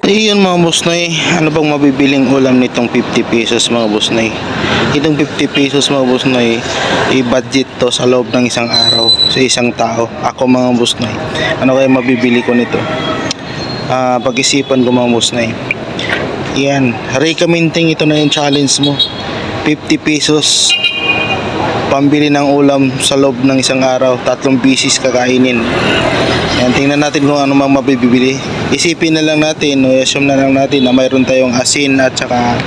Ayun mga boss noy, ano bang mabibiling ulam nitong 50 pesos mga boss noy? Itong 50 pesos mga boss noy, i-budget to sa loob ng isang araw, sa isang tao. Ako mga boss noy, ano kaya mabibili ko nito? Pag-isipan ko mga boss noy. Yan, recommending ito na yung challenge mo. 50 pesos, pambili ng ulam sa loob ng isang araw, 3 beses kakainin. Yan, tingnan natin kung ano mang mabibili. Isipin na lang natin, o assume na lang natin na mayroon tayong asin at saka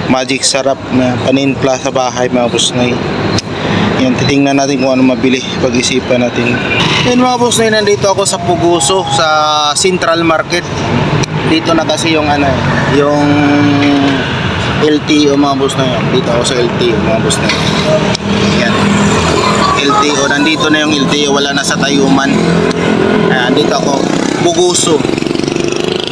magic sarap na panimpla sa bahay mga busnay. Yan, titingnan natin kung ano mabili, pag-isipan natin. Yan mga busnay, nandito ako sa Puguso, sa Central Market. Dito na kasi yung yung LTO mga busnay. Dito ako sa LTO mga busnay. Yan. LTO, nandito na yung LTO, wala na sa Tayuman. Ayan, dito ako, Puguso.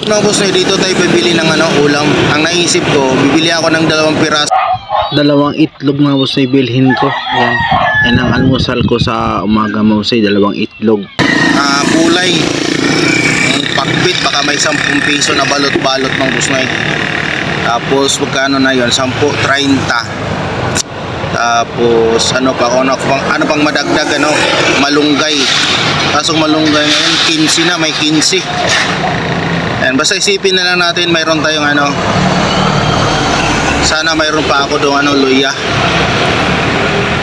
Mga boss, dito tayo bibili ng ulam. Ang naisip ko, bibili ako ng 2 piraso. 2 itlog mga boss, bilhin ko. Yan. Yan ang almusal ko sa umaga mga boss, 2 itlog. Kulay. Pakbit, baka may 10 piso na balot-balot mga boss. Tapos, magkano na yun? 10, 30. Tapos ano pang madagdag malunggay. Kaso malunggay ngayon 15 na, may 15. And basta isipin na lang natin mayroon tayong sana mayroon pa ako doon luya.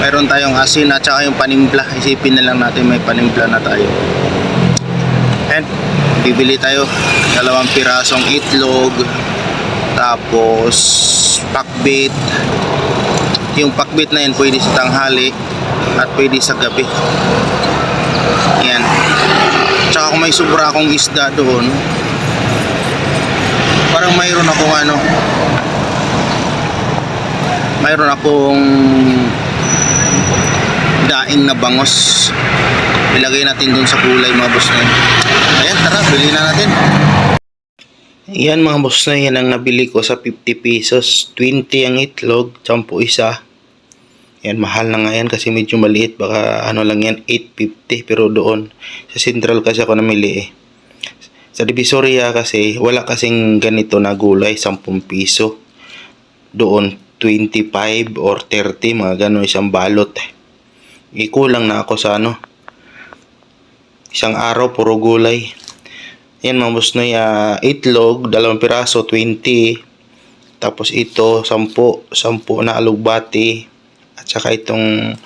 Mayroon tayong asin at saka yung panimpla. Isipin na lang natin may panimpla na tayo. And bibili tayo 2 pirasong itlog. Tapos pakbit. Yung pakbit na yan pwede sa tanghali at pwede sa gabi. Yan. Tsaka kung may sobra akong isda doon, parang mayroon akong daing na bangos. Ilagay natin doon sa kulay mga boss na yun. Ayan, tara, bilhin na natin. Yan mga boss na, yan ang nabili ko sa 50 pesos. 20 ang itlog, 10 isa. Yan, mahal na nga yan kasi medyo maliit. Baka lang yan, 8.50. Pero doon, sa Central kasi ako namili Sa Divisoria kasi, wala kasing ganito na gulay, 10 piso. Doon, 25 or 30, mga gano'n, isang balot. Ikulang na ako sa isang araw, puro gulay. Yan mga boss noy, itlog, 2 piraso, 20. Tapos ito, 10 na alugbati. At saka itong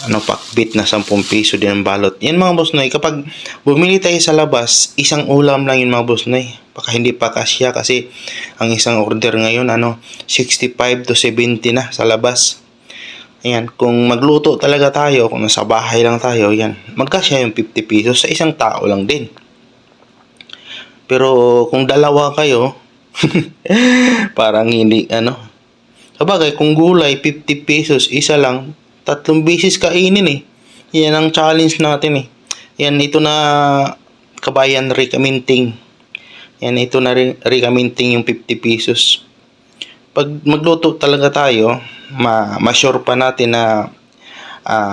pakbit na 10 piso din ang balot. Yan mga boss noy, kapag bumili tayo sa labas, isang ulam lang yun mga boss noy. Baka hindi pa kasya kasi ang isang order ngayon 65 to 70 na sa labas. Ayan, kung magluto talaga tayo, kung nasa bahay lang tayo, yan, magkasya yung 50 pesos sa isang tao lang din. Pero kung dalawa kayo, parang hindi Sabagay, kung gulay 50 pesos, isa lang, 3 beses kainin Yan ang challenge natin Yan, ito na kabayan recommending. Yan, ito na recommending yung 50 pesos. Pag magluto talaga tayo, ma-sure pa natin na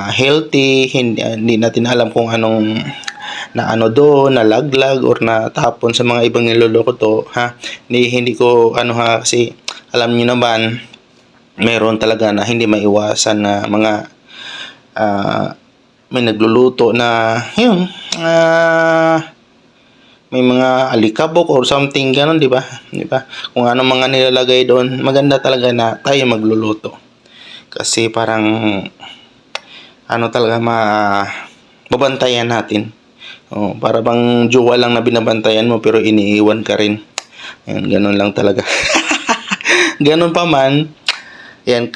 healthy, hindi natin alam kung anong doon, nalaglag or natapon sa mga ibang niloloko to, hindi ko kasi alam niyo naman, meron talaga na hindi maiwasan na mga may nagluluto na yun, may mga alikabok or something ganon, di ba? Kung ano mga nilalagay doon, maganda talaga na tayo magluluto. Kasi parang talaga babantayan natin. Para bang jowa lang na binabantayan mo pero iniiwan ka rin. Ayan, ganun lang talaga. Ganun pa man, yan,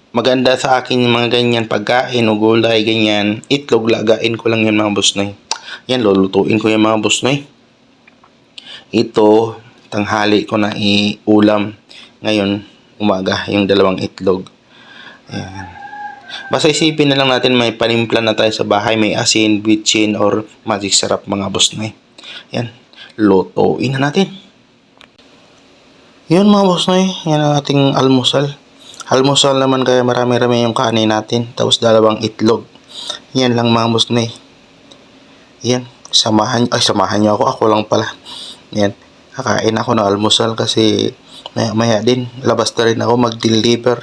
maganda sa akin yung mga ganyan pagkain o gulay, ganyan. Itlog, lagain ko lang yun mga boss noy. Yan, lulutuin ko yung mga boss noy. Ito, tanghali ko na iulam. Ngayon, umaga, yung 2 itlog. Ayan. Basta isipin na lang natin may panimpla na tayo sa bahay, may asin, bitchin, or magic sarap mga boss noy. Yan, lutuin na natin. Yun mga boss noy, yan ang ating almusal. Almusal naman kaya marami-rami yung kanin natin. Tapos 2 itlog. Yan lang mga boss noy. Yan, samahan nyo ako lang pala. Yan, Kakain ako ng almusal kasi maya maya din labas na rin ako mag-deliver.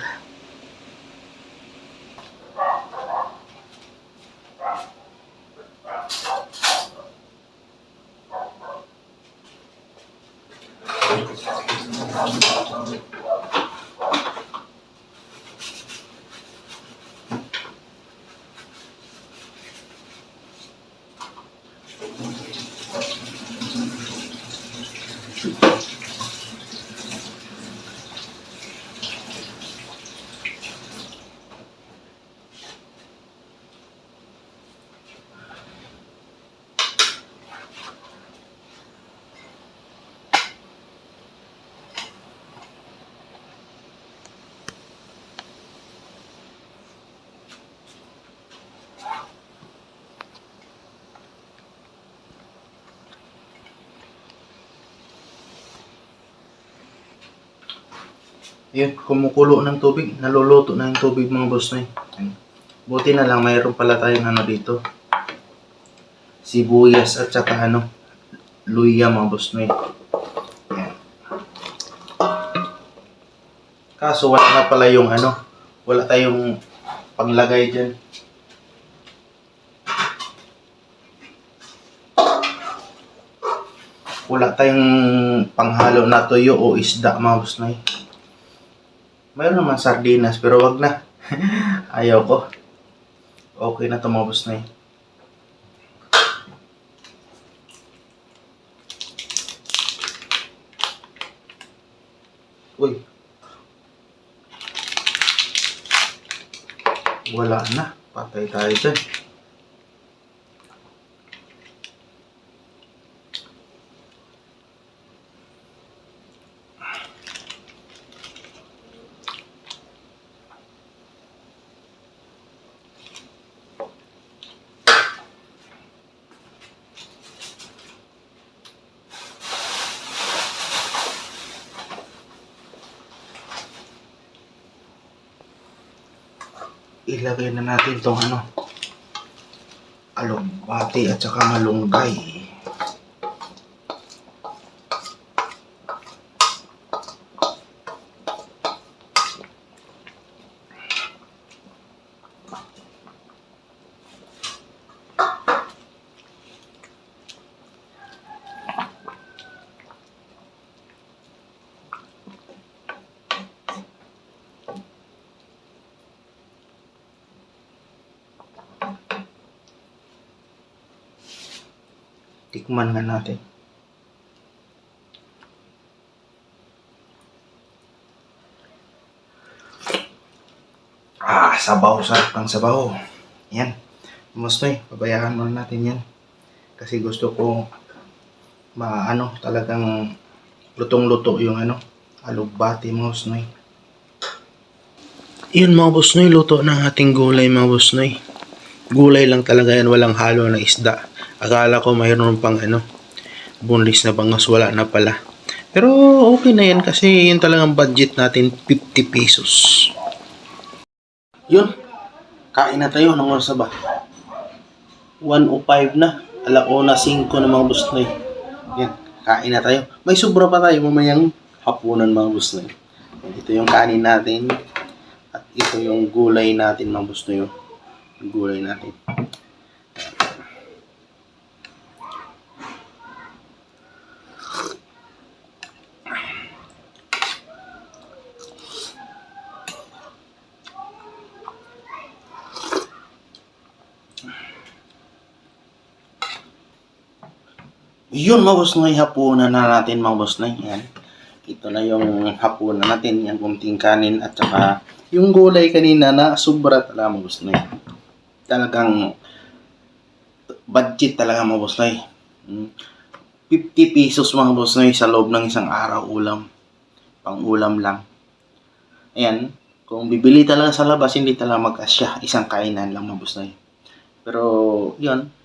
Yun, kumukulo ng tubig. Naluluto na yung tubig mga boss Noy. Buti na lang mayroon pala tayong ano dito. Sibuyas at saka luya mga boss Noy. Yan. Kaso wala na pala yung wala tayong panglagay dyan. Wala tayong panghalo na tuyo o isda mga boss Noy. Mayroon naman sardinas pero wag na. Ayaw ko. Okay na ito mga boss Noy. Uy. Wala na. Patay tayo dyan. Ilagay na natin itong alugbati at saka malunggay. Tikman nga natin. Sabaw. Sarap ng sabaw. Yan. Mustoy, pabayaan muna natin yan. Kasi gusto ko talagang lutong-luto yung alugbati mga boss Noy. Yun mga boss Noy, luto ng ating gulay mga boss Noy. Gulay lang talaga yan, walang halo na isda. Akala ko mayroon pang boneless na bangos, wala na pala. Pero okay na yan kasi yun talagang budget natin, 50 pesos. Yun, kain na tayo ng oras ba? 1:05 na, 1:05 na mga boss Noy. Yan, kain na tayo. May sobra pa tayo mamayang hapunan mga boss Noy. Ito yung kanin natin at ito yung gulay natin mga boss Noy. Yung gulay natin. Yun mga boss Noy, hapunan na natin mga boss Noy. Yan. Ito na yung hapunan natin, yung kunting kanin at saka yung gulay kanina na sobra talaga mga boss Noy. Talagang budget talaga mga boss Noy. 50 pesos mga boss Noy sa loob ng isang araw ulam. Pang ulam lang. Ayan, kung bibili talaga sa labas, hindi talaga mag-asya. Isang kainan lang mga boss Noy. Pero yun,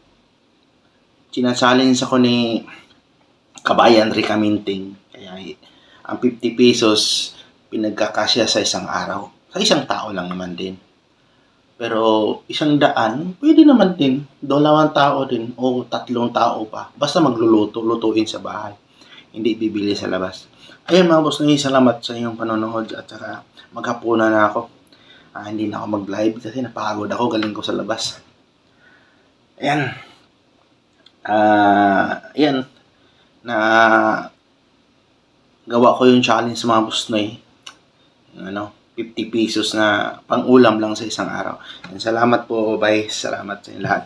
sinachallenge ako ni Kabayan Ricaminting. Kaya ang 50 pesos pinagkakasya sa isang araw. Sa isang tao lang naman din. Pero 100, pwede naman din. 2 tao din o 3 tao pa. Basta magluluto, lutuin sa bahay. hindi bibili sa labas. Ayun mga boss Noy, salamat sa iyong panonood at saka maghapunan na ako. Hindi na ako mag-live kasi napagod ako, galing ko sa labas. Ayan. Ayan. Na gawa ko yung challenge mga boss Noy. Yung 50 pesos na pang-ulam lang sa isang araw. And salamat po, bye. Salamat sa inyo lahat.